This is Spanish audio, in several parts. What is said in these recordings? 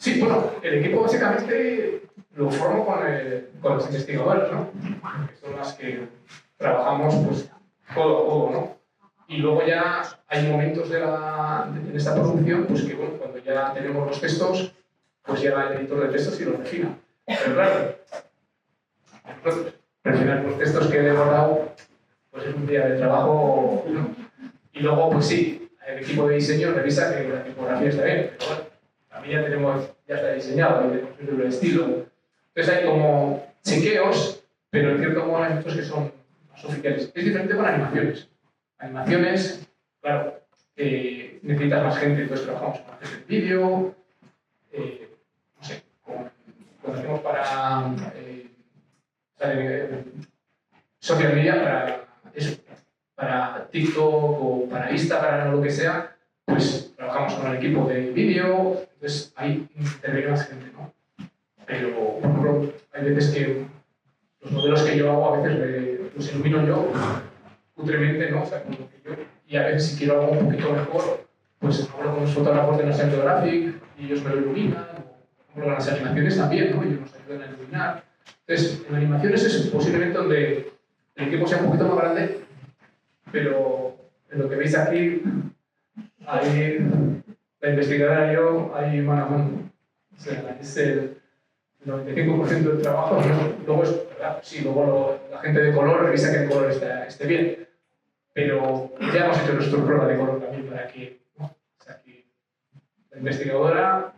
Sí, bueno, el equipo básicamente lo formo con los investigadores, ¿no? Que son las que trabajamos pues, codo a codo, ¿no? Y luego ya hay momentos en esta producción pues que, bueno, cuando ya tenemos los textos, pues llega el editor de textos y los refina. Pero claro, refinar los textos que he elaborado, pues es un día de trabajo, ¿no? Y luego, pues sí, el equipo de diseño revisa que la tipografía está bien, pero bueno, también ya está diseñado, hay que construir el estilo. Entonces hay como chequeos, pero en cierto modo hay muchos que son más oficiales. Es diferente con animaciones. Animaciones, claro, necesitas más gente, entonces trabajamos con gente de vídeo, no sé, cuando hacemos para social media, para eso, para TikTok o para Instagram o lo que sea, pues trabajamos con el equipo de vídeo, entonces ahí interviene más gente, ¿no? Pero, por ejemplo, hay veces que los modelos que yo hago a veces los ilumino yo, putremente, ¿no? O sea, con lo que yo, y a veces si quiero algo un poquito mejor, pues hablo con los fotógrafos de National Geographic y ellos me lo iluminan, o por ejemplo las animaciones también, ¿no? Ellos nos ayudan a iluminar. Entonces, en animaciones es posiblemente donde el equipo sea un poquito más grande, pero en lo que veis aquí, ahí la investigadora y yo, ahí mano a mano. O sea, es el 95% del trabajo, ¿no? Luego es, ¿verdad? Sí, luego la gente de color revisa que el color esté bien, pero ya hemos hecho nuestra prueba de color también para que, ¿no? O sea, que la investigadora,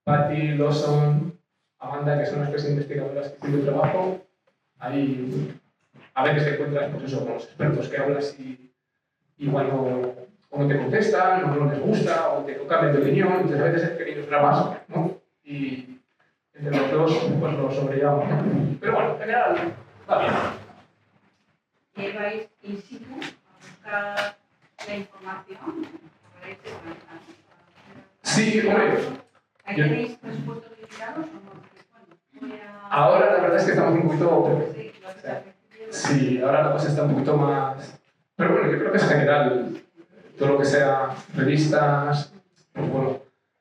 Patty, Lawson, Amanda, que son las tres investigadoras que hicieron el trabajo, ahí a veces te encuentras pues eso, con los expertos que hablas y igual no te contestan, o no les gusta, o te cambian de opinión, entonces a veces hay pequeños dramas, ¿no? Y entre los dos pues lo sobrellevamos. Pero bueno, en general va bien. ¿Y vais in situ a buscar la información? Sí, hombre. ¿Ahí tenéis presupuestos limitados o no? Ahora la verdad es que estamos un poquito... Sí, sí, ahora la cosa está un poquito más... Pero bueno, yo creo que es general. Todo lo que sea revistas, pues bueno.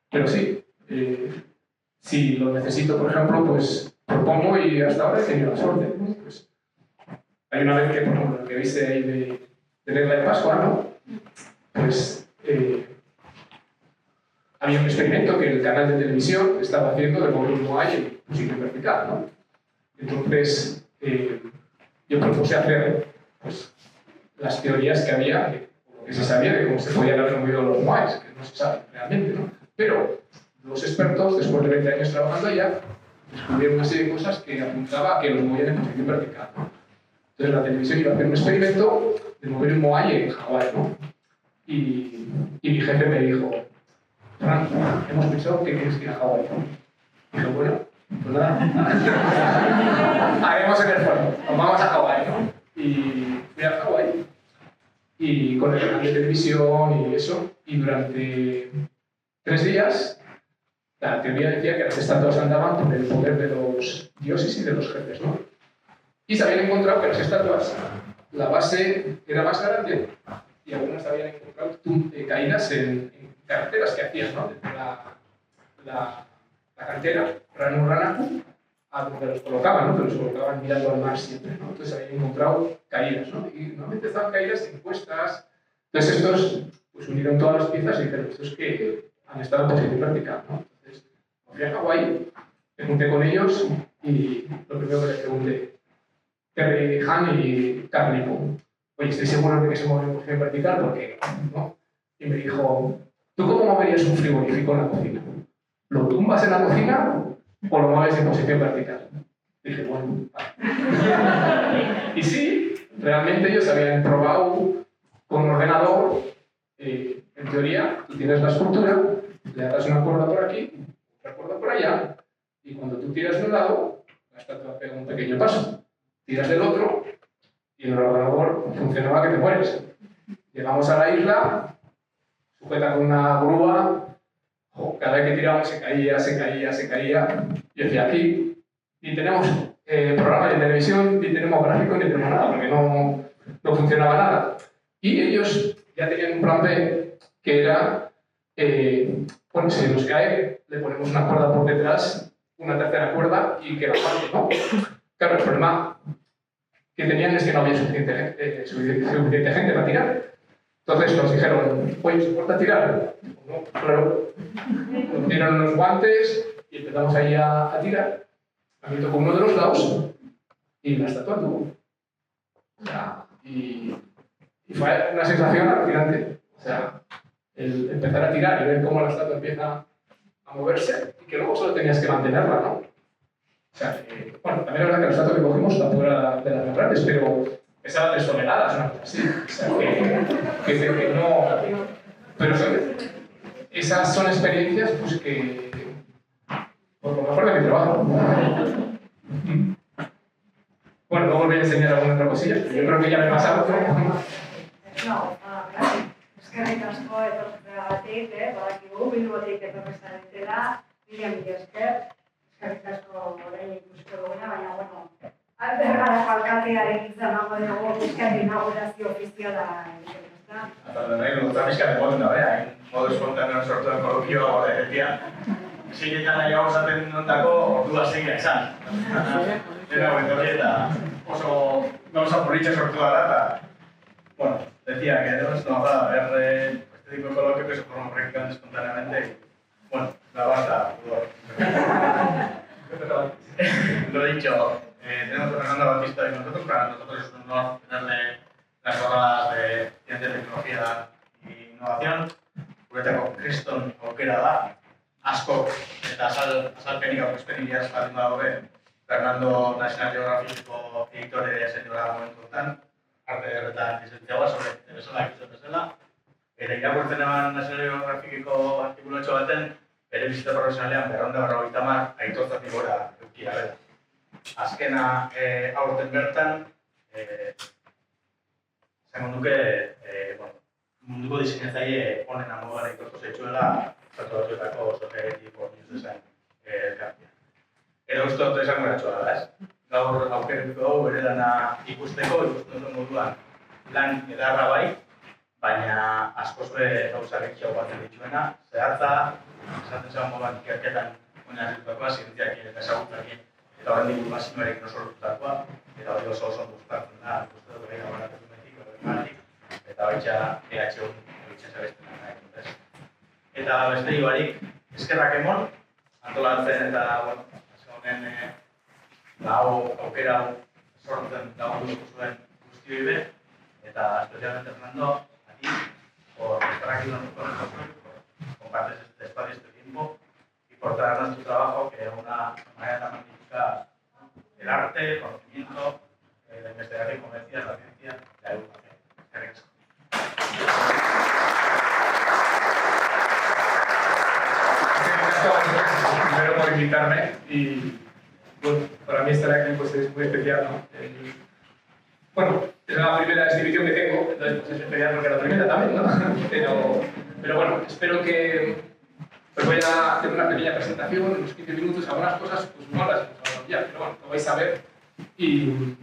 Pero sí, si lo necesito, por ejemplo, pues propongo y hasta ahora he tenido la suerte. Pues, hay una vez que, por ejemplo, lo que viste ahí de regla de Pascua, ¿no? Pues había un experimento que el canal de televisión estaba haciendo de mover un Moai en posición vertical, ¿no? Entonces, yo propuse hacer pues, las teorías que había, lo que se sabía de cómo se podían haber movido los Moais, que no se sabe realmente, ¿no? Pero los expertos, después de 20 años trabajando allá, descubrieron una serie de cosas que apuntaba a que los movían en posición vertical, ¿no? Entonces la televisión iba a hacer un experimento de mover un Moai en Hawái, ¿no? Y mi jefe me dijo, Fran, hemos pensado que tienes que ir a Hawái, ¿no? Dije, bueno, pues nada, haremos el esfuerzo, nos vamos a Hawái, ¿no? Y fui a Hawái, y con el canal de televisión y eso, y durante 3 días la teoría decía que las estatuas andaban por el poder de los dioses y de los jefes, ¿no? Y se habían encontrado que las estatuas, la base era más grande y algunas habían encontrado caídas en carreteras que hacían, ¿no? Desde la carretera Ranu-Rana a donde los colocaban, ¿no? Que los colocaban mirando al mar siempre, ¿no? Entonces habían encontrado caídas, ¿no? Y normalmente estaban caídas impuestas. Entonces estos pues unieron todas las piezas y dijeron, estos que han estado en posición vertical, ¿no? Entonces fui a Hawái, me junté con ellos y lo primero que les pregunté, Terry Han y Carly Poe, oye, ¿estoy seguro de que se mueve en posición vertical? Porque no. Y me dijo, ¿tú cómo moverías un frigorífico en la cocina? ¿Lo tumbas en la cocina o lo mueves en posición vertical? Dije, bueno, vale. Y sí, realmente ellos habían probado con un ordenador, en teoría, tú tienes la escultura, le das una cuerda por aquí, otra cuerda por allá, y cuando tú tiras de un lado, la estatua pega un pequeño paso. Tiras del otro, y el ordenador funcionaba que te mueres. Llegamos a la isla, sujeta con una grúa, cada vez que tirábamos se caía. Yo decía, aquí ni tenemos programa de televisión, ni tenemos gráficos, ni tenemos nada, porque no funcionaba nada. Y ellos ya tenían un plan B, que era bueno, si nos cae, le ponemos una cuerda por detrás, una tercera cuerda y que la parte, ¿no? Claro, el problema que tenían es que no había suficiente gente para tirar. Entonces nos dijeron, oye, ¿os importa tirar? No, claro. Nos dieron unos guantes y empezamos ahí a tirar. A mí me tocó uno de los lados y la estatua anduvo. O sea, y fue una sensación alucinante. O sea, el empezar a tirar y ver cómo la estatua empieza a moverse y que luego solo tenías que mantenerla, ¿no? O sea, bueno, también es verdad que la estatua que cogimos tampoco era de las más grandes, pero pesaba 3 toneladas, una cosa así. O sea, que no... Pero esas son experiencias pues, que... por lo mejor de mi trabajo. Bueno, luego os voy a enseñar alguna otra cosilla. Yo creo que ya me he pasado. No, eskerrik asko etortzeagatik, badakigu, Bilbotik etorri dela, mila esker. Eskerrik asko orain ikusiko duguna, baina, bueno, Bergarako alkatearekin emango dugu bizkari inaugurazio ofiziala egiten, ezta? Eta nahi dut bizkari egoten da, hain modu espontaneo sortu den kolokioa gode egitea. Zeinetan nahi hau zaten ondako ordua zeina esan. Dena hori eta oso gauza politxe sortu dara eta... Bueno, decía que no nos va a ver este tipo de coloquio que se forma prácticamente espontáneamente. Bueno, la basta, lo dicho, tenemos a Fernando Batista y nosotros. Para nosotros es un honor tenerle las jornadas de ciencia, tecnología e innovación. Guretako kriston aukera da, asko eta azalpenik aurkezpenik jartzen daude Fernando National Geographiceko editore seniora momentu honetan, arte ederretan lizentziagoa, sobre bezala ikusten bezala. Irakurtzen eman National Geographiceko artikulotxo baten, bere bizita profesionalean 250 aitortzatik gora eukia bera. Azkena aurten bertan, zango duke, munduko diseinatzaile honen amogan aitortu zaitzuela Estatu Batuetako Society for News Design elkartea. Ero uste dut esango eratxoa da, ez? Gaur aukeratuko dugu bere dana ikusteko moduan lan edarra bai, baina askoz be gauza gehiago batzen dituena, zehatza, esaten zegoen moduan ikerketan oinarritutakoa, zientziakin eta ezagutzakin, eta horren divulgazioarekin oso lortutakoa, eta hori oso gustatzen da, uste dut behin gabaratatumetik, eta baitxa EHU egiten zabezten nahi. Eta beste barik, eskerrak emon, antolatzen eta, bueno, honen aukera sortzen lagunduko zuen guztioi be, eta especialmente Fernando, a ti, por estar aquí con nosotros, por compartir este espacio, este tiempo, y por traernos tu trabajo, que de una manera tan magnífica, el arte, el conocimiento, la investigación, como decías, la ciencia, la educación. Gracias. Primero por invitarme y bueno, para mí estar aquí pues, es muy especial, ¿no? Bueno, es la primera exhibición que tengo, entonces pues, es especial porque la primera también, ¿no? Pero bueno, espero que os voy a hacer una pequeña presentación, unos 15 minutos, algunas cosas pues no las hemos hablado ya, pero bueno, lo vais a ver y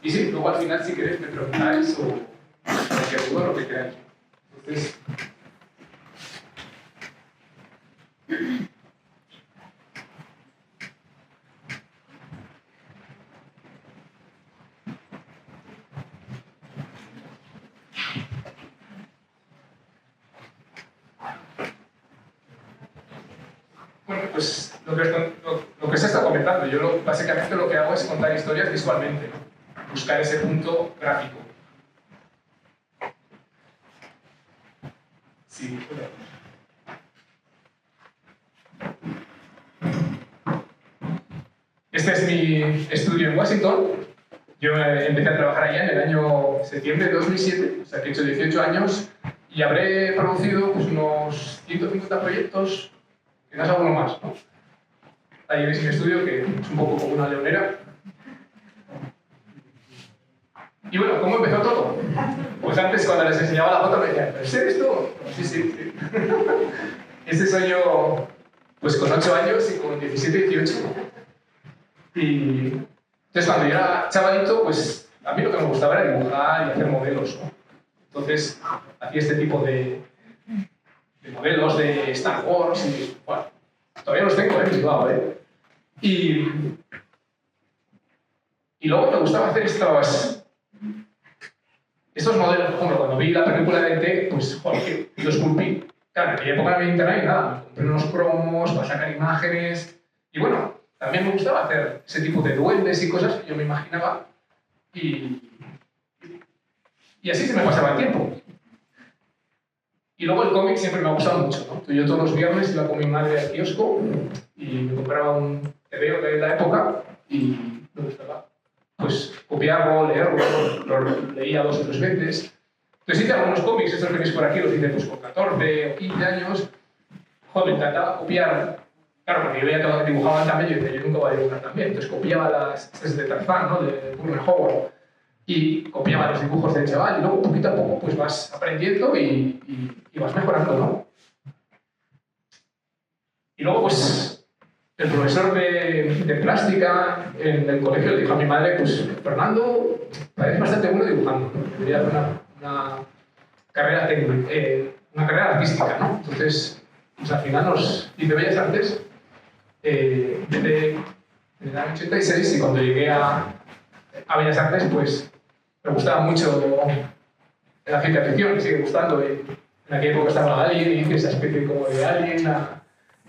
sí, luego al final si queréis me preguntáis o cualquier duda, lo que queráis. Entonces, bueno, pues lo que se está comentando, yo básicamente lo que hago es contar historias visualmente, ¿no? Buscar ese punto gráfico. Sí, este es mi estudio en Washington. Yo empecé a trabajar allá en el año septiembre de 2007, o sea que he hecho 18 años y habré producido pues, unos 150 proyectos, quizás alguno más, ¿no? Ahí veis mi estudio, que es un poco como una leonera. Y bueno, ¿cómo empezó todo? Pues antes cuando les enseñaba la foto me decían, ¿pero es esto? Sí, sí, sí. Este soy yo pues con 8 años y con 17, 18. Y entonces cuando yo era chavalito, pues a mí lo que me gustaba era dibujar y hacer modelos, ¿no? Entonces hacía este tipo de de modelos de Star Wars y, bueno, todavía los tengo en Bilbao, ¿eh? Y luego me gustaba hacer estos modelos. Por ejemplo, cuando vi la película de E.T., pues, joder, yo esculpí. Claro, en aquella época no había internet y nada. Me compré unos cromos para sacar imágenes. Y bueno, también me gustaba hacer ese tipo de duendes y cosas que yo me imaginaba. Y así se me pasaba el tiempo. Y luego el cómic siempre me ha gustado mucho, ¿no? Yo todos los viernes iba con mi madre al kiosco y me compraba un TVO de la época y me gustaba pues copiarlo, leerlo, lo leía 2 o 3 veces. Entonces hice algunos cómics, estos que veis por aquí, los hice pues con 14 o 15 años. Joder, me encantaba copiar. Claro, porque yo veía que dibujaban también, yo decía, yo nunca voy a dibujar también. Entonces copiaba las de Tarzán, ¿no? De Pullman Howard. Y copiaba los dibujos del chaval y luego poquito a poco pues vas aprendiendo y vas mejorando, ¿no? Y luego pues el profesor de plástica en el colegio le dijo a mi madre, pues Fernando, parece bastante bueno dibujando, ¿no? Debería hacer una carrera técnica, una carrera artística, ¿no? Entonces, pues al final nos hice Bellas Artes desde el año 86 y cuando llegué a Bellas Artes pues me gustaba mucho la ciencia ficción, me sigue gustando. En aquella época estaba Alien y hice esa especie como de Alien.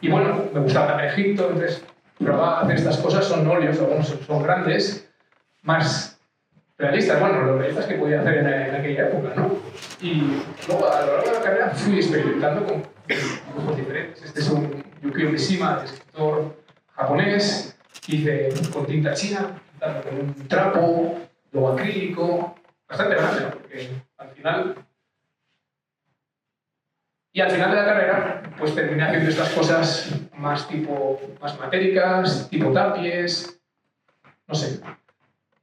Y bueno, me gustaba también Egipto, entonces probaba hacer estas cosas, son óleos, algunos son grandes, más realistas, bueno, los realistas que podía hacer en aquella época, ¿no? Y luego a lo largo de la carrera fui experimentando con dibujos diferentes. Este es un Yukio Mishima, de escritor japonés, que hice con tinta china, pintando con un trapo, luego acrílico, bastante grande, ¿no? Porque al final de la carrera, pues terminé haciendo estas cosas más matéricas, tipo tapies, no sé.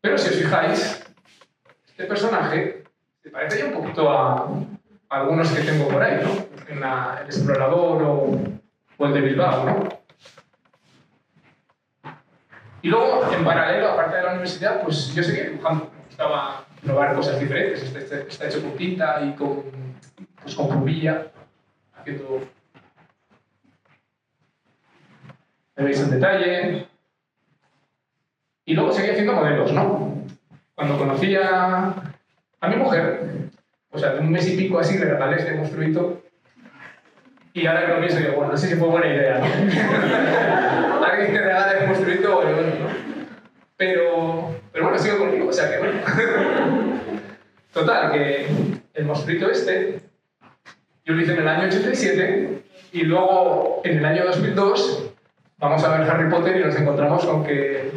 Pero si os fijáis, este personaje se parece ya un poquito a algunos que tengo por ahí, ¿no? El Explorador o el de Bilbao, ¿no? Y luego, en paralelo, aparte de la universidad, pues yo seguía dibujando. Me gustaba probar cosas diferentes. Está hecho con tinta y con plumilla, haciendo... Me veis en detalle. Y luego seguía haciendo modelos, ¿no? Cuando conocí a mi mujer, pues hace un mes y pico así le regalé este monstruito. Y ahora que lo pienso, digo, bueno, no sé si fue buena idea, ¿no? Alguien que regala el monstruito, bueno, ¿no? Pero bueno, sigo conmigo, o sea que bueno. Total, que el monstruito este, yo lo hice en el año 87 y luego en el año 2002 vamos a ver Harry Potter y nos encontramos con que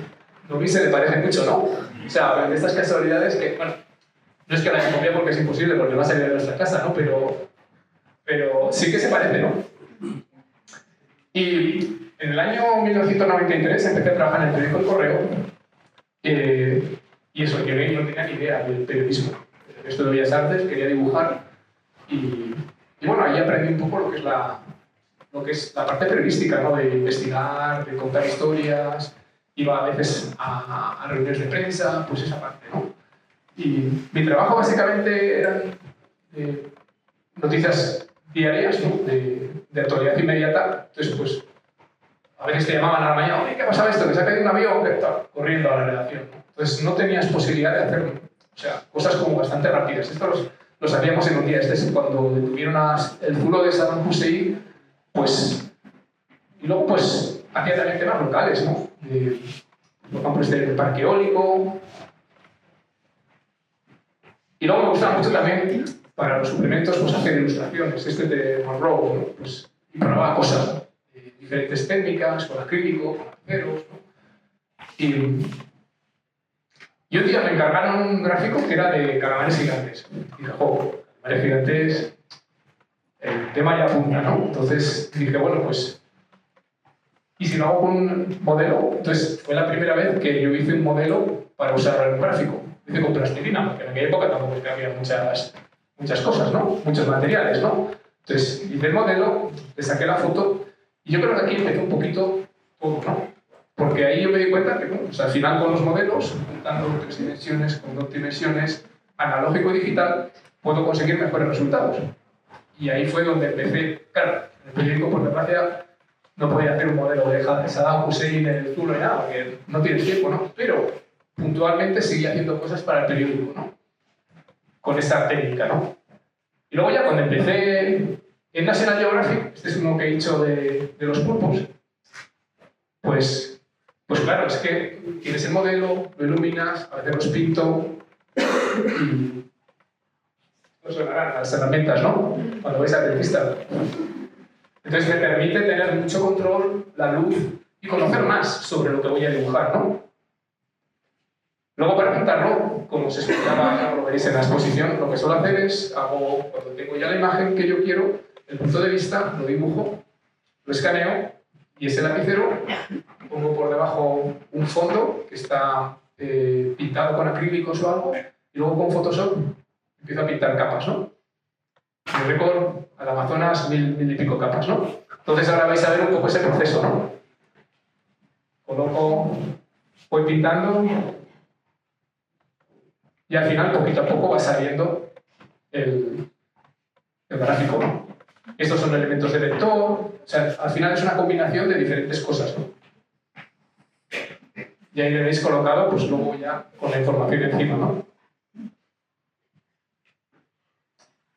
Dobby se le parece mucho, ¿no? O sea, de estas casualidades que, bueno, no es que la haya copiado porque es imposible, porque va a salir de nuestra casa, ¿no? Pero sí que se parece, ¿no? Y en el año 1993 empecé a trabajar en el periódico El Correo y eso, llegué y no tenía ni idea del periodismo. Esto de Bellas Artes, quería dibujar y bueno, ahí aprendí un poco lo que es la parte periodística, ¿no? De investigar, de contar historias, iba a veces a reuniones de prensa, pues esa parte, ¿no? Y mi trabajo básicamente eran noticias diarias, ¿no? de actualidad inmediata. Entonces, pues, a veces te llamaban a la mañana, oye, ¿qué ha pasado esto? Que se ha caído un avión, que está corriendo a la redacción, ¿no? Entonces, no tenías posibilidad de hacer, o sea, cosas como bastante rápidas. Esto los hacíamos en un día. Este es cuando detuvieron el zulo de Saddam Hussein, pues, y luego, pues, hacía también temas locales, ¿no? Por ejemplo, el parque eólico. Y luego me gustaba mucho también, para los suplementos, pues hacer ilustraciones. Este de Monroe, ¿no? Pues, y probaba cosas, diferentes técnicas, con acrílico, con aceros, ¿no? Y un día me encargaron un gráfico que era de calamares gigantes. Y dije, jo, calamares gigantes, el tema ya apunta, ¿no? Entonces dije, bueno, pues, ¿y si lo hago con un modelo? Entonces fue la primera vez que yo hice un modelo para usar un gráfico. Hice con plastilina, porque en aquella época tampoco es que había muchas cosas, ¿no? Muchos materiales, ¿no? Entonces hice el modelo, le saqué la foto y yo creo que aquí empezó un poquito todo, ¿no? Porque ahí yo me di cuenta que, bueno, pues al final con los modelos, juntando 3 dimensiones con 2 dimensiones, analógico y digital, puedo conseguir mejores resultados. Y ahí fue donde empecé. Claro, en el periódico, por desgracia, no podía hacer un modelo de Saddam Hussein en el Zulo y nada, porque no tienes tiempo, ¿no? Pero puntualmente seguía haciendo cosas para el periódico, ¿no? Con esa técnica, ¿no? Y luego ya cuando empecé en National Geographic, este es uno que he hecho de los pulpos, pues claro, es que tienes el modelo, lo iluminas, a veces los pinto y no sonarán las herramientas, ¿no? Cuando vais al dentista. Entonces me permite tener mucho control, la luz y conocer más sobre lo que voy a dibujar, ¿no? Luego para pintarlo, como os explicaba, lo veréis en la exposición, lo que suelo hacer es, cuando tengo ya la imagen que yo quiero, el punto de vista, lo dibujo, lo escaneo y ese lapicero pongo por debajo un fondo que está pintado con acrílicos o algo y luego con Photoshop empiezo a pintar capas, ¿no? En récord al Amazonas 1000 y pico capas, ¿no? Entonces ahora vais a ver un poco ese proceso, ¿no? Voy pintando y al final poquito a poco va saliendo el gráfico, ¿no? Estos son elementos de vector, o sea, al final es una combinación de diferentes cosas, ¿no? Y ahí le habéis colocado, pues luego ya con la información encima, ¿no?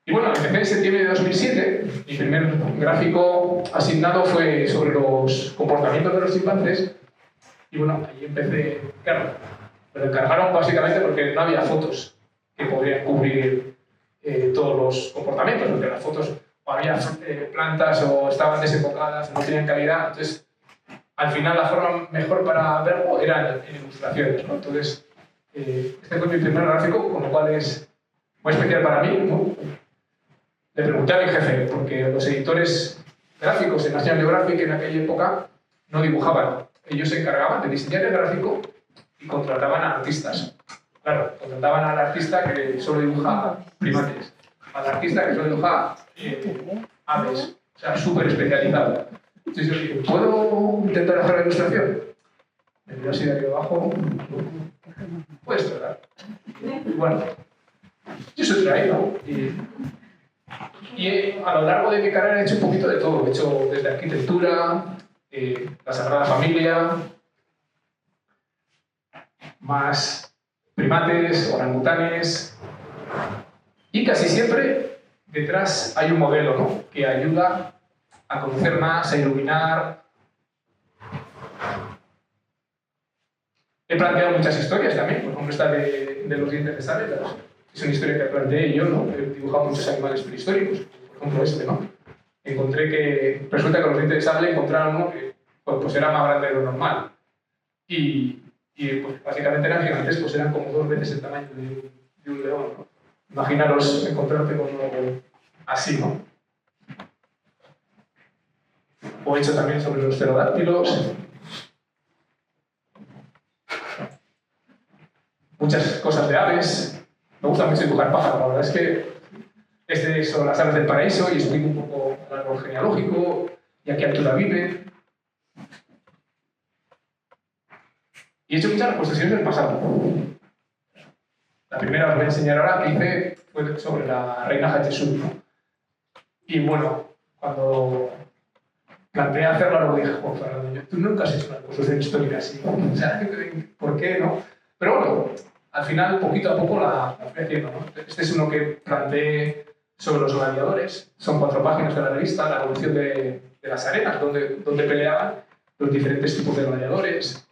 Y bueno, empecé en septiembre de 2007, mi primer gráfico asignado fue sobre los comportamientos de los chimpancés, y bueno, ahí empecé, claro, me lo encargaron básicamente porque no había fotos que podrían cubrir todos los comportamientos, porque las fotos o había plantas o estaban desenfocadas, no tenían calidad, entonces al final la forma mejor para verlo era en ilustraciones, ¿no? Entonces, este fue mi primer gráfico, con lo cual es muy especial para mí, ¿no? Le pregunté a mi jefe, porque los editores gráficos en National Geographic en aquella época no dibujaban, ellos se encargaban de diseñar el gráfico y contrataban a artistas. Claro, contrataban al artista que solo dibuja primates, al artista que solo dibuja aves, o sea, súper especializado. Entonces yo dije, ¿puedo intentar hacer la ilustración? Me miró así de aquí abajo, puedes tratar. Bueno, yo soy traído y a lo largo de mi carrera he hecho un poquito de todo. He hecho desde arquitectura, la Sagrada Familia, más primates, orangutanes, y casi siempre detrás hay un modelo, ¿no? Que ayuda a conocer más, a iluminar. He planteado muchas historias también, por ejemplo esta de los dientes de sable, es una historia que planteé yo, ¿no? He dibujado muchos animales prehistóricos, por ejemplo este, ¿no? Encontré que resulta que los dientes de sable encontraron uno que pues era más grande de lo normal. Y pues básicamente eran gigantes, pues eran como 2 veces el tamaño de un león, ¿no? Imaginaros encontrarte con algo así, ¿no? O he hecho también sobre los pterodáctilos. Muchas cosas de aves. Me gusta mucho dibujar pájaros, la verdad es que este es sobre las aves del paraíso y explico un poco el árbol genealógico y a qué altura viven. Y he hecho muchas reconstrucciones del pasado. La primera os voy a enseñar ahora que hice fue sobre la reina Hatshepsut, ¿no? Y bueno, cuando planteé hacerlo, luego dije, Juan Fernando, tú nunca has hecho una reconstrucción histórica así. O sea, ¿por qué no? Pero bueno, al final, poquito a poco la fui haciendo, ¿no? Este es uno que planteé sobre los gladiadores. Son 4 páginas de la revista, la evolución de las arenas, donde peleaban los diferentes tipos de gladiadores.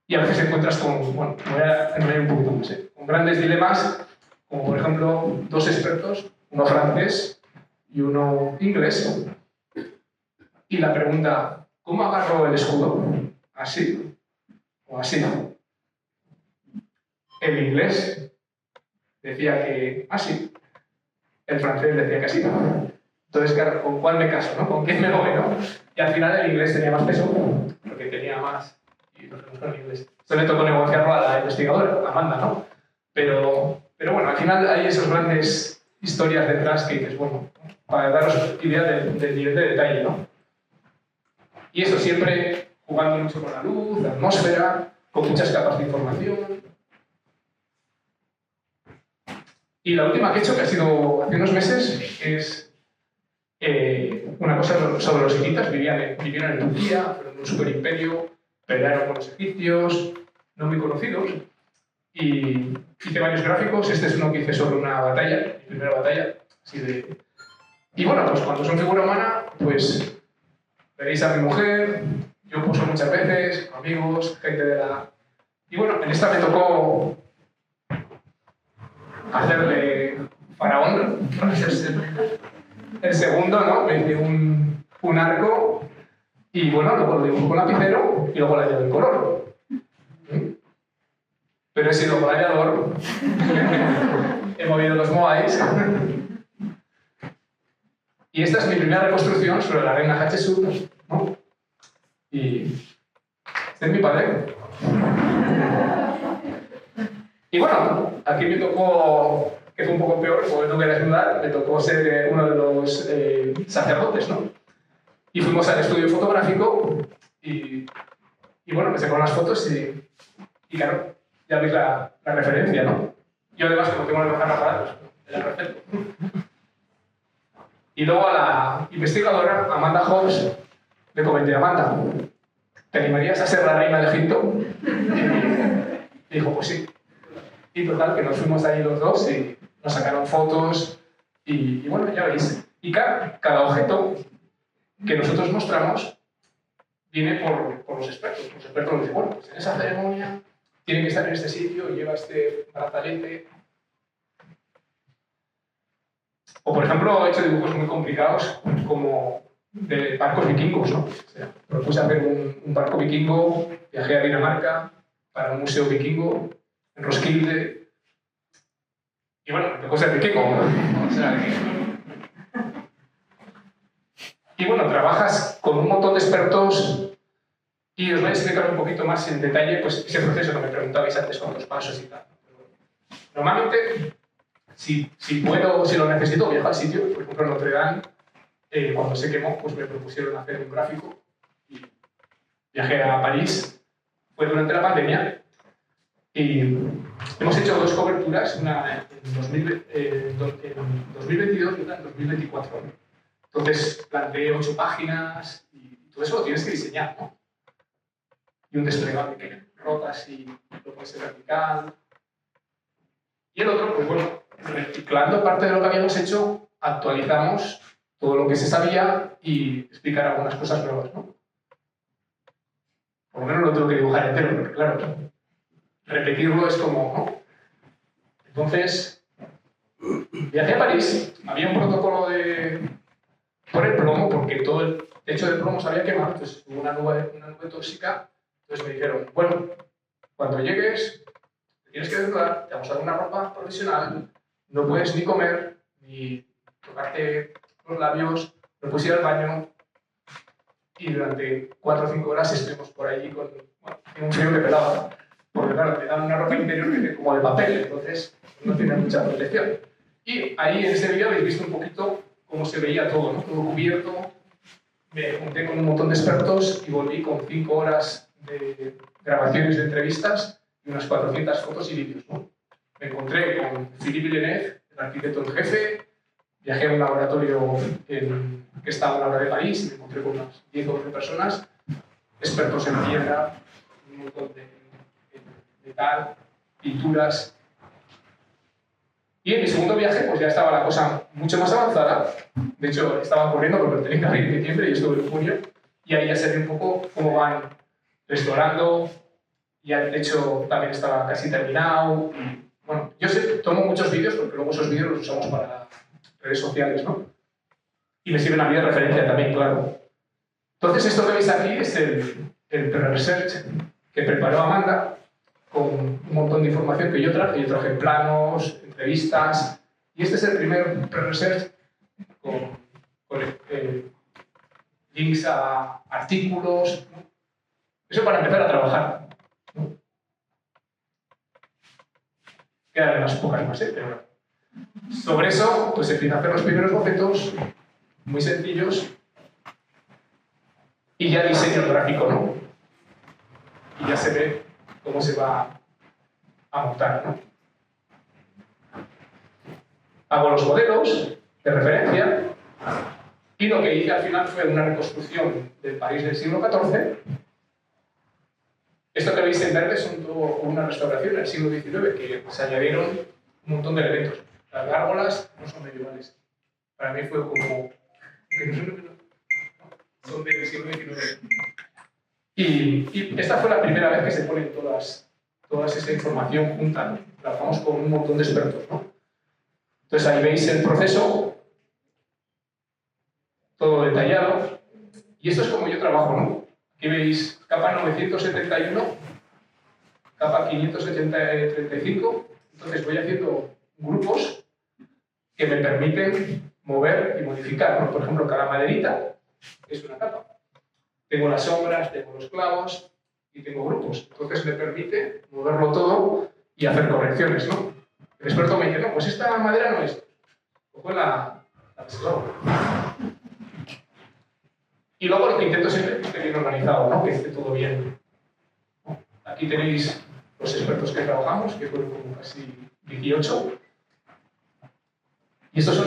Y a veces te encuentras con, bueno, me voy a enrollar un poquito más, con grandes dilemas, como por ejemplo 2 expertos, uno francés y uno inglés. Y la pregunta, ¿cómo agarro el escudo? ¿Así o así? El inglés decía que así, el francés decía que así. Entonces, claro, ¿con cuál me caso, no? ¿Con quién me voy, no? Y al final el inglés tenía más peso, porque tenía más... Y nos vemos con el inglés. Esto le tocó negociarlo a la investigadora, Amanda, ¿no? Pero bueno, al final hay esas grandes historias detrás que dices, bueno, para daros idea del nivel de detalle, ¿no? Y eso siempre jugando mucho con la luz, la atmósfera, con muchas capas de información. Y la última que he hecho, que ha sido hace unos meses, es una cosa sobre los hititas. Vivieron en Turquía, fueron un superimperio, pelearon con los egipcios, no muy conocidos. Y hice varios gráficos. Este es uno que hice sobre una batalla, mi primera batalla. Así de... Y bueno, pues cuando son figura humana, pues veréis a mi mujer, yo puso muchas veces, amigos, gente de la... Y bueno, en esta me tocó hacerle faraón, para hacerse el segundo, ¿no? Me hice un arco y bueno, luego lo dibujo con lapicero y luego le añado el color. Pero he sido gladiador, he movido los moais. Y esta es mi primera reconstrucción sobre la reina Hatshepsut, ¿no? Y este es mi padre. Y bueno, aquí me tocó, que fue un poco peor, porque no quería desnudar, me tocó ser uno de los sacerdotes, ¿no? Y fuimos al estudio fotográfico y bueno, me sacaron las fotos y claro, ya veis la referencia, ¿no? Yo además, como tengo la cabeza rapada, pues era perfecto. Y luego a la investigadora, Amanda Hobbs, le comenté: Amanda, ¿te animarías a ser la reina de Egipto? Y dijo: pues sí. Y total, que nos fuimos ahí los dos y nos sacaron fotos y bueno, ya veis. Y cada objeto que nosotros mostramos viene por los expertos. Los expertos nos dicen: bueno, pues en esa ceremonia tiene que estar en este sitio, lleva este brazalete. O por ejemplo, he hecho dibujos muy complicados como de barcos vikingos, ¿no? O sea, propuse hacer un barco vikingo, viajé a Dinamarca para un museo vikingo en Roskilde. Y bueno, me tocó ser vikingo, ¿no? O sea, y bueno, trabajas con un montón de expertos y os voy a explicar un poquito más en detalle pues, ese proceso que me preguntabais antes con los pasos y tal. Normalmente, si puedo, si lo necesito, viajo al sitio. Por ejemplo, en Notre Dame, cuando se quemó, pues me propusieron hacer un gráfico y viajé a París. Fue durante la pandemia y hemos hecho dos coberturas, una en 2022 y otra en 2024. Entonces planteé 8 páginas y todo eso lo tienes que diseñar, ¿no? Y un desplegable que rotas y lo puedes ser vertical. Y el otro, pues bueno, reciclando parte de lo que habíamos hecho, actualizamos todo lo que se sabía y explicar algunas cosas nuevas, ¿no? Por lo menos lo tengo que dibujar entero, porque claro, repetirlo es como, ¿no? Entonces, viajé a París, había un protocolo por el plomo, porque todo el techo del plomo se había quemado, entonces hubo una nube tóxica. Entonces me dijeron: bueno, cuando llegues, te tienes que desnudar, te vamos a dar una ropa profesional, no puedes ni comer, ni tocarte los labios, no puedes ir al baño. Y durante 4 o 5 horas estuvimos por allí con un frío que pelaba, porque claro, te dan una ropa interior que es como de papel, entonces no tiene mucha protección. Y ahí en este vídeo habéis visto un poquito cómo se veía todo, ¿no? Todo cubierto. Me junté con un montón de expertos y volví con 5 horas de grabaciones de entrevistas y unas 400 fotos y vídeos, ¿no? Me encontré con Philippe Villeneuve, el arquitecto en jefe, viajé a un laboratorio que estaba a la hora de París y me encontré con unas 10 o 12 personas, expertos en piedra, un montón de metal, pinturas. Y en mi segundo viaje pues ya estaba la cosa mucho más avanzada. De hecho, estaba corriendo porque tenía que abrir en diciembre y estuve en junio. Y ahí ya se ve un poco cómo van restaurando. Ya el techo también estaba casi terminado. Bueno, yo tomo muchos vídeos porque luego esos vídeos los usamos para redes sociales, ¿no? Y me sirven a mí de referencia también, claro. Entonces, esto que veis aquí es el pre-research que preparó Amanda con un montón de información que yo traje. Yo traje planos, entrevistas, y este es el primer pre-research con links a artículos, ¿no? Eso para empezar a trabajar, ¿no? Quedan unas pocas más, pero sobre eso pues empieza a hacer los primeros bocetos muy sencillos y ya diseño el gráfico, ¿no? Y ya se ve cómo se va a montar, ¿no? hago los modelos de referencia y lo que hice al final fue una reconstrucción del París del siglo XIV. Esto que veis en verde son todo una restauración del siglo XIX que se añadieron un montón de elementos. Las gárgolas no son medievales. Para mí fue como... son del siglo XIX. Y esta fue la primera vez que se ponen toda esa información junta, ¿no? Trabajamos con un montón de expertos, ¿no? Entonces ahí veis el proceso, todo detallado. Y esto es como yo trabajo, ¿no? Aquí veis capa 971, capa 535. Entonces voy haciendo grupos que me permiten mover y modificar, ¿no? Por ejemplo, cada maderita es una capa. Tengo las sombras, tengo los clavos y tengo grupos. Entonces me permite moverlo todo y hacer correcciones, ¿no? El experto me dice, no, pues esta madera no es. Cojo la desclavo. Y luego lo que intento siempre es que esté bien organizado, ¿no? Que esté todo bien. Aquí tenéis los expertos que trabajamos, que fueron como casi 18. Y estos son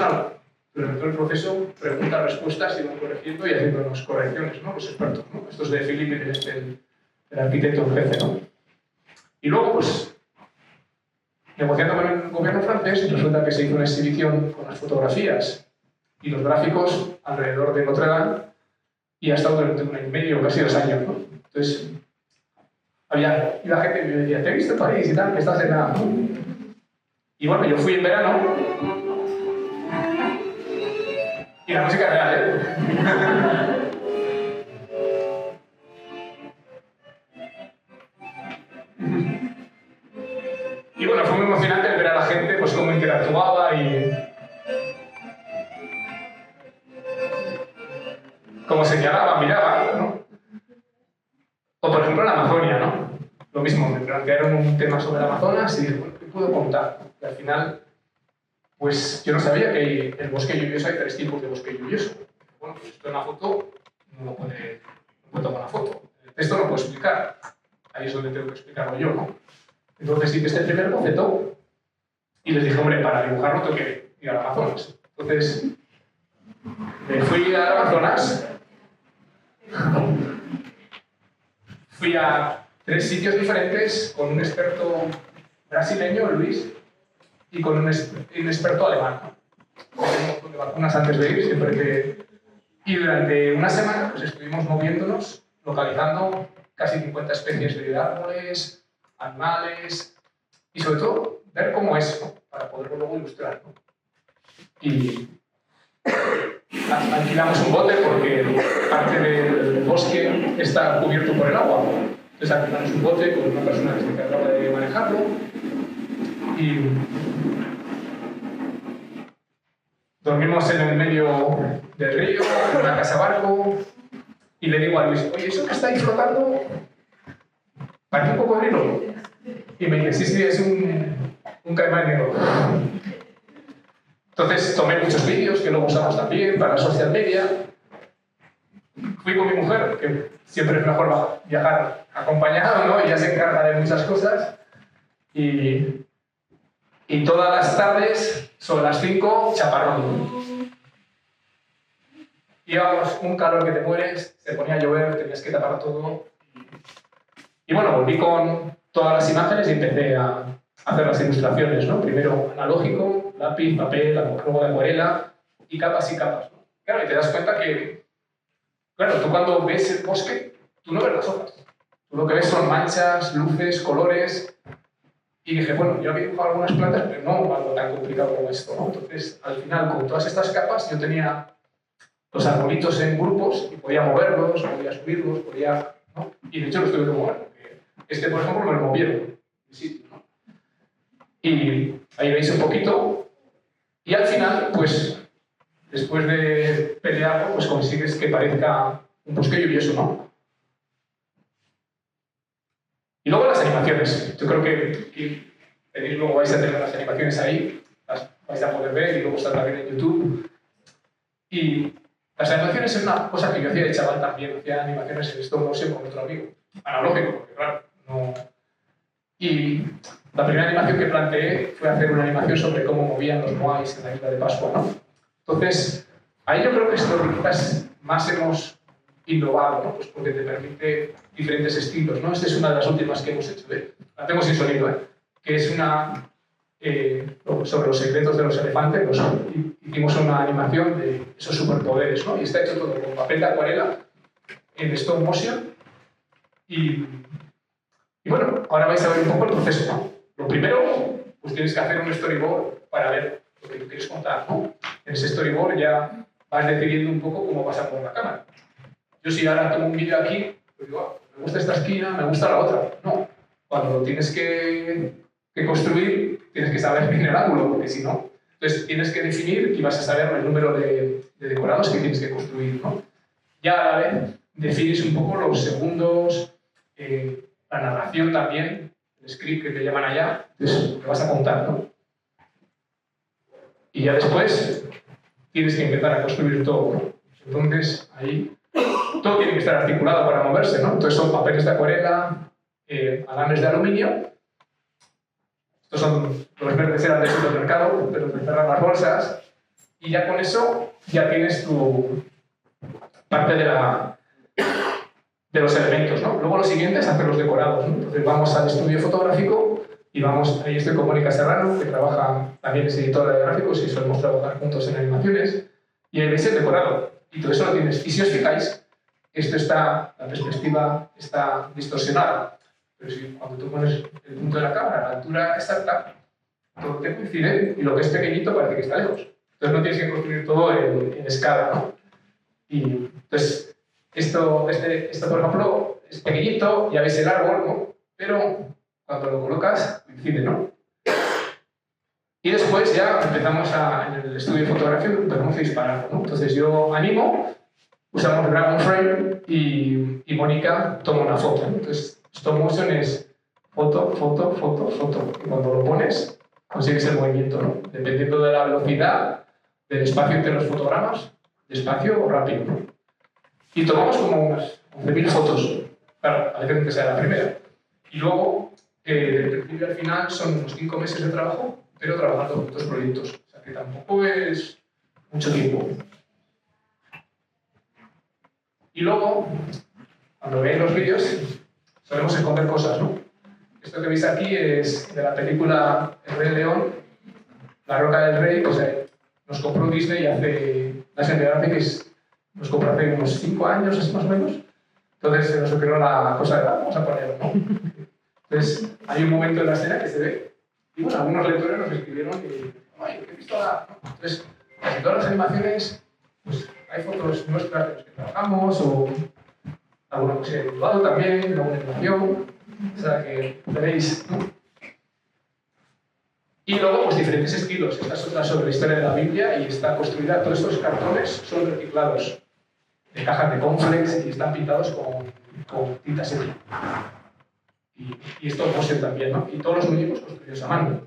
durante todo el proceso, preguntas, respuestas, y van corrigiendo y haciéndonos correcciones, ¿no? Los expertos, ¿no? Esto es de Philippe, el arquitecto en jefe, ¿no? Y luego, pues, negociando con el gobierno francés, resulta que se hizo una exhibición con las fotografías y los gráficos alrededor de Notre Dame y ha estado durante 1 año y medio, casi 2 años, ¿no? Entonces, iba gente y me decía, te he visto en París y tal, que estás en nada. Y bueno, yo fui en verano y la música es real, ¿eh? Y bueno, fue muy emocionante ver a la gente, pues cómo interactuaba y cómo señalaba, miraba, ¿no? O por ejemplo en la Amazonia, ¿no? Lo mismo, me plantearon un tema sobre el Amazonas y bueno, ¿qué puedo contar? Y al final, pues yo no sabía que en el bosque lluvioso hay 3 tipos de bosque lluvioso. Bueno, pues esto en la foto no puede tomar una foto. El texto no puedo explicar. Ahí es donde tengo que explicarlo yo, ¿no? Entonces hice este primer boceto y les dije, hombre, para dibujarlo tengo que ir al Amazonas. Entonces me fui al Amazonas, fui a 3 sitios diferentes con un experto brasileño, Luis, y con un experto alemán. Tengo un montón de vacunas antes de ir, siempre que... Y durante una semana pues, estuvimos moviéndonos, localizando casi 50 especies de árboles, animales, y sobre todo ver cómo es, ¿no? Para poderlo luego ilustrar, ¿no? Y alquilamos un bote porque parte del bosque está cubierto por el agua. Entonces alquilamos un bote con una persona que se encargaba de manejarlo y dormimos en el medio del río, en una casa barco, y le digo a Luis, oye, ¿eso que está ahí flotando parece un cocodrilo? Y me dice, sí, es un caimán negro. Entonces tomé muchos vídeos que luego usamos también para social media. Fui con mi mujer, que siempre es mejor viajar acompañado, ¿no? Ella se encarga de muchas cosas. Y todas las tardes, sobre las 5, chaparrón. Íbamos un calor que te mueres, se ponía a llover, tenías que tapar todo. Y bueno, volví con todas las imágenes y empecé a hacer las ilustraciones, ¿no? Primero analógico, lápiz, papel, luego de acuarela y capas, ¿no? Claro, y te das cuenta que, claro, tú cuando ves el bosque, tú no ves las hojas. Tú lo que ves son manchas, luces, colores. Y dije, bueno, yo había dibujado algunas plantas, pero no algo tan complicado como esto, ¿no? Entonces, al final, con todas estas capas, yo tenía los arbolitos en grupos y podía moverlos, podía subirlos, podía... ¿no? Y de hecho los tuve que mover, porque este, por ejemplo, me lo movieron de sitio, ¿no? Y ahí veis un poquito. Y al final, pues, después de pelearlo, pues consigues que parezca un bosque lluvioso, ¿no? Y luego las animaciones. Yo creo que tenéis, luego vais a tener las animaciones ahí, las vais a poder ver y luego están también en YouTube. Y las animaciones es una cosa que yo hacía de chaval también, hacía animaciones en stop motion con otro amigo, analógico, porque claro, no... Y La primera animación que planteé fue hacer una animación sobre cómo movían los moais en la isla de Pascua, ¿no? Entonces, ahí yo creo que es lo que quizás más hemos innovado, ¿no? Pues porque te permite diferentes estilos, ¿no? Esta es una de las últimas que hemos hecho, ¿eh? La tengo sin sonido, que es una sobre los secretos de los elefantes. Hicimos una animación de esos superpoderes, ¿no? Y está hecho todo con papel de acuarela en stop motion. Y bueno, ahora vais a ver un poco el proceso, ¿no? Lo primero, pues tienes que hacer un storyboard para ver lo que tú quieres contar, ¿no? En ese storyboard ya vas decidiendo un poco cómo vas a poner la cámara. Yo si ahora tomo un vídeo aquí, pues digo, me gusta esta esquina, me gusta la otra. No, cuando tienes que construir, tienes que saber bien el ángulo, porque si no, entonces tienes que definir y vas a saber el número de decorados que tienes que construir, ¿no? Ya a la vez defines un poco los segundos, la narración también, el script que te llaman allá, entonces lo vas a contar, ¿no? Y ya después tienes que empezar a construir todo, ¿no? Entonces ahí todo tiene que estar articulado para moverse, ¿no? Entonces son papeles de acuarela, alambres de aluminio. Estos son los verdes eran del supermercado, pero te cerran las bolsas. Y ya con eso ya tienes tu parte de los elementos, ¿no? Luego lo siguiente es hacer los decorados, ¿no? Entonces vamos al estudio fotográfico y ahí estoy con Mónica Serrano, que trabaja también, es editora de gráficos y solemos trabajar juntos en animaciones. Y ahí veis el decorado. Y todo eso lo tienes. Y si os fijáis, la perspectiva está distorsionada. Pero si cuando tú pones el punto de la cámara a la altura exacta, todo te coincide y lo que es pequeñito parece que está lejos. Entonces no tienes que construir todo en escala, ¿no? Y entonces, esto, por ejemplo, es pequeñito, ya veis el árbol, ¿no? Pero cuando lo colocas, coincide, ¿no? Y después ya empezamos en el estudio fotográfico, empezamos a disparar, ¿no? Entonces yo animo, usamos Grab on Frame y Mónica toma una foto, ¿no? Entonces, stop motion es foto, foto, foto, foto. Y cuando lo pones, consigues el movimiento, ¿no? Dependiendo de la velocidad, del espacio entre los fotogramas, despacio o rápido, ¿no? Y tomamos como unas 11.000 fotos. Claro, a veces que sea la primera. Y luego, del principio al final, son unos 5 meses de trabajo, pero trabajando en otros proyectos. O sea que tampoco es mucho tiempo. Y luego, cuando veáis los vídeos, solemos esconder cosas, ¿no? Esto que veis aquí es de la película El Rey León, La Roca del Rey, pues nos compró Disney hace, National Geographic nos compró hace unos 5 años, así más o menos. Entonces se nos ocurrió la cosa de, vamos a ponerlo, ¿no? Entonces hay un momento en la escena que se ve, y bueno, algunos lectores nos escribieron y, ¡ay, qué pistola! Entonces, casi todas las animaciones, pues hay fotos nuestras de las que trabajamos, o alguna cosa he dibujado también, alguna animación, o sea que veréis, ¿no? Y luego, pues diferentes estilos. Esta es otra sobre la historia de la Biblia y está construida, todos estos cartones son reciclados de cajas de cornflakes y están pintados con tinta sepia. Y esto motion también, ¿no? Y todos los muñecos construidos a mano.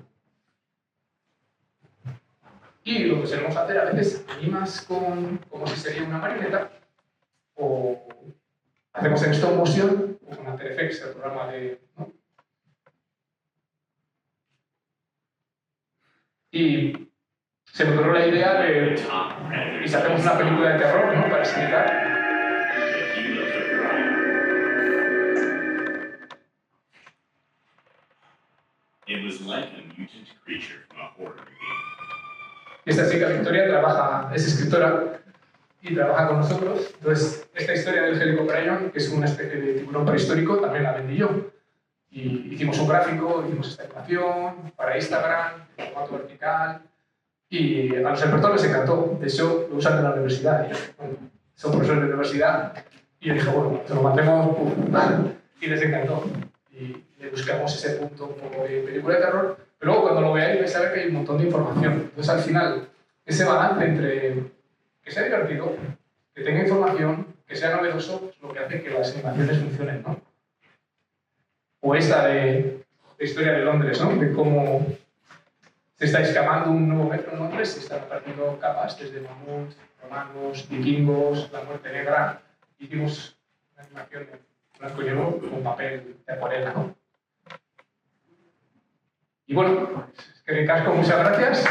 Y lo que solemos hacer a veces, animas como si sería una marioneta, o hacemos en stop motion o con After Effects, el programa de... ¿no? Y se me ocurrió la idea de, y si hacemos una película de terror, ¿no? Para explicar. Esta chica Victoria es escritora y trabaja con nosotros. Entonces, esta historia del Helicopterion, que es una especie de tiburón prehistórico, también la vendí yo. Y hicimos un gráfico, hicimos esta animación para Instagram, en formato vertical, y a los expertos les encantó. De hecho, lo usan en la universidad. Y, bueno, son profesores de universidad, y yo dije, bueno, se lo mandemos, y les encantó. Y le buscamos ese punto un poco de película de terror, pero luego cuando lo veáis vais a ver que hay un montón de información. Entonces, al final, ese balance entre que sea divertido, que tenga información, que sea novedoso, es lo que hace que las animaciones funcionen, ¿no? O esta de historia de Londres, ¿no? De cómo se está excavando un nuevo metro en Londres, se están partiendo capas desde mamuts, romanos, vikingos, la muerte negra. Hicimos una animación de blanco y negro con papel de acuarela, ¿no? Y bueno, pues, es que casco, muchas gracias.